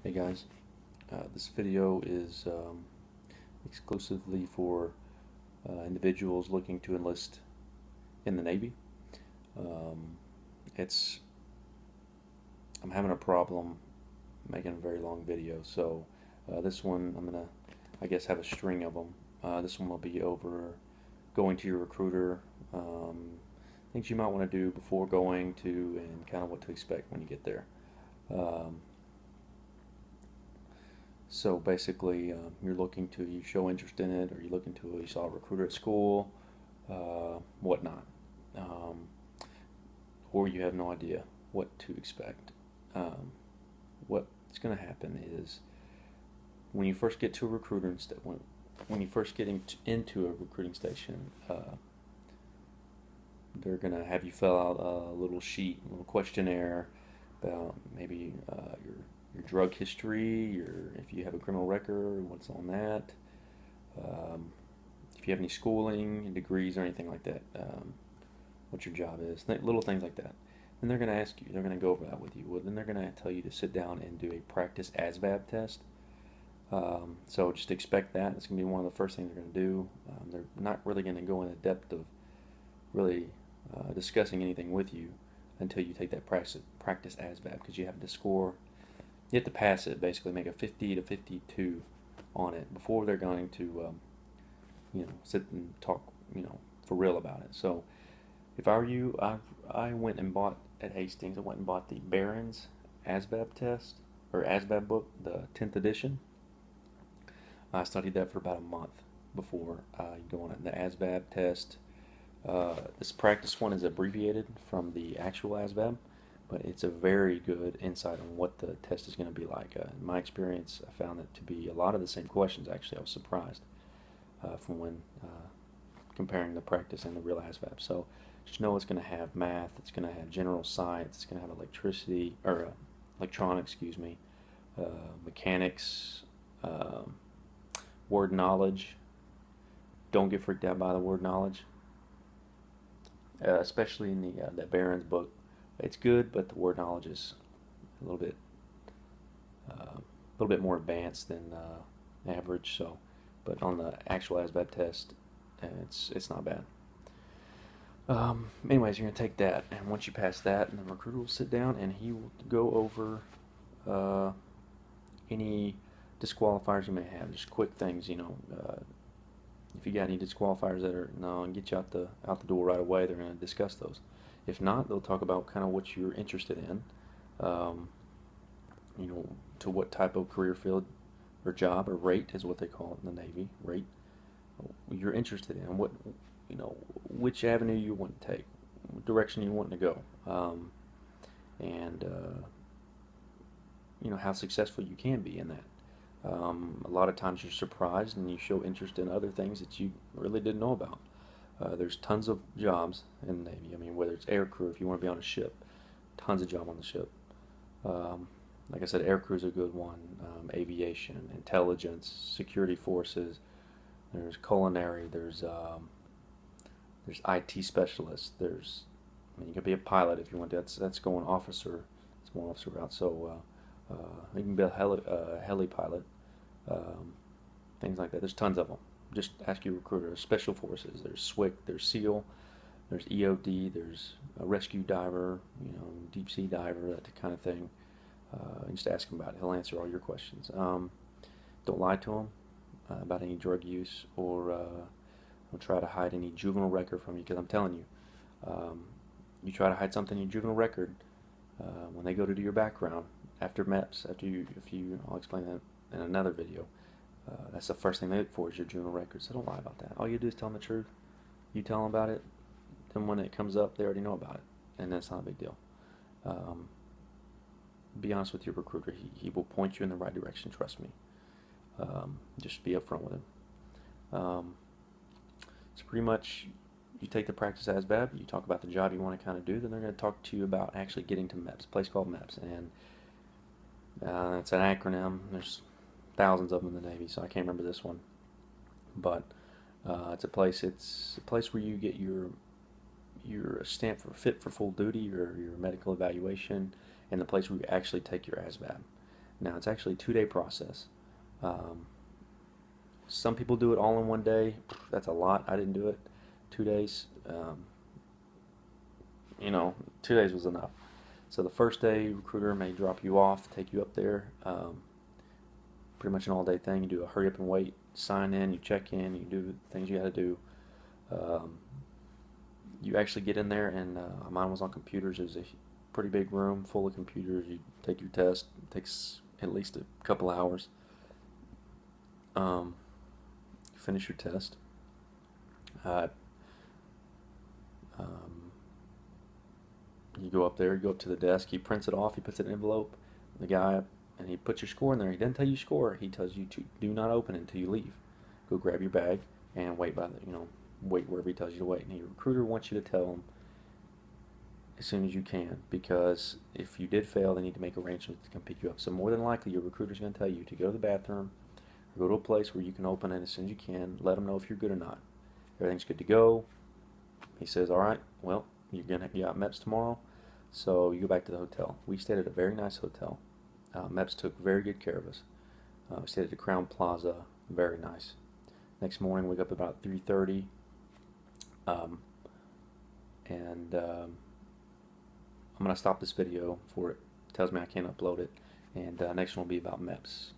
Hey guys, this video is exclusively for individuals looking to enlist in the Navy. Um, it's I'm having a problem making a very long video, so this one I'm gonna, I guess, have a string of them. This one will be over going to your recruiter, things you might want to do before going to, and kind of what to expect when you get there. Um, So basically, you're looking to you show interest in it, or you're looking to you saw a recruiter at school, whatnot, um, or you have no idea what to expect. Um, what's going to happen is when you first get to a recruiter when you first get into a recruiting station, they're going to have you fill out a little sheet, a little questionnaire about maybe your drug history, if you have a criminal record, what's on that, um, if you have any schooling, degrees, or anything like that, what your job is, little things like that. Then they're going to ask you, they're going to go over that with you. Well, then they're going to tell you to sit down and do a practice ASVAB test. So just expect that. It's going to be one of the first things they're going to do. They're not really going to go into depth of really discussing anything with you until you take that practice ASVAB, because you have to score, you have to pass it, basically make a 50 to 52 on it before they're going to sit and talk for real about it. So if I were you, I went and bought at Hastings. I went and bought the Barron's ASVAB test, or ASVAB book, the 10th edition. I studied that for about a month before going on the ASVAB test. This practice one is abbreviated from the actual ASVAB, but it's a very good insight on what the test is going to be like. In my experience, I found it to be a lot of the same questions. Actually, I was surprised from when comparing the practice and the real ASVAB. So just know it's going to have math, it's going to have general science, it's going to have electricity, or electronics, excuse me, mechanics, word knowledge. Don't get freaked out by the word knowledge, especially in the Barron's book. It's good, but the word knowledge is a little bit more advanced than average. So, but on the actual ASVAB test, it's not bad. Anyways, you're gonna take that, and once you pass that, and the recruiter will sit down and he will go over uh, any disqualifiers you may have, just quick things, if you got any disqualifiers that are no and get you out the door right away, they're going to discuss those. If not, they'll talk about kind of what you're interested in, um, to what type of career field or job, or rate is what they call it in the Navy, rate, you're interested in, which avenue you want to take, what direction you want to go, and how successful you can be in that. A lot of times you're surprised and you show interest in other things that you really didn't know about. There's tons of jobs in the Navy. I mean, whether it's air crew, if you want to be on a ship, tons of job on the ship. Like I said, air crew is a good one. Aviation, intelligence, security forces. There's culinary. There's IT specialists. You could be a pilot if you want. That's going officer. It's going officer route. So you can be a heli pilot. Um, Things like that. There's tons of them. Just ask your recruiter. Special forces. There's SWIC. There's SEAL. There's EOD. There's a rescue diver. Deep sea diver. That kind of thing. Just ask him about it. He'll answer all your questions. Don't lie to him about any drug use, or don't try to hide any juvenile record from you, because I'm telling you, you try to hide something in your juvenile record, when they go to do your background after MEPS, I'll explain that in another video. That's the first thing they look for, is your juvenile record. So don't lie about that. All you do is tell them the truth. You tell them about it, then when it comes up, they already know about it, and that's not a big deal. Um, be honest with your recruiter. He will point you in the right direction. Trust me. Just be upfront with him. It's pretty much, you take the practice ASVAB, you talk about the job you want to kind of do, then they're going to talk to you about actually getting to MEPS, a place called MEPS, and it's an acronym. There's thousands of them in the Navy, so I can't remember this one, but it's a place. It's a place where you get your stamp for fit for full duty, or your medical evaluation, and the place where you actually take your ASVAB. Now it's actually a 2-day process. Um, some people do it all in one day. That's a lot. I didn't do it. 2 days. 2 days was enough. So the first day, recruiter may drop you off, take you up there. Pretty much an all-day thing. You do a hurry up and wait, sign in, you check in, you do the things you got to do. Um, you actually get in there, and mine was on computers. It was a pretty big room full of computers. You take your test. It takes at least a couple hours. You finish your test. Uh, um, you go up there, you go up to the desk, he prints it off, he puts it in an envelope. The guy, and he puts your score in there. He doesn't tell you score. He tells you to do not open it until you leave. Go grab your bag and wait wait wherever he tells you to wait. And your recruiter wants you to tell him as soon as you can, because if you did fail, they need to make arrangements to come pick you up. So more than likely, your recruiter's going to tell you to go to the bathroom or go to a place where you can open it as soon as you can. Let them know if you're good or not. Everything's good to go. He says, all right, well, you got MEPS tomorrow, so you go back to the hotel. We stayed at a very nice hotel. MEPS took very good care of us. We stayed at the Crown Plaza, very nice. Next morning, we wake up about 3:30, and I'm going to stop this video before it tells me I can't upload it, and next one will be about MEPS.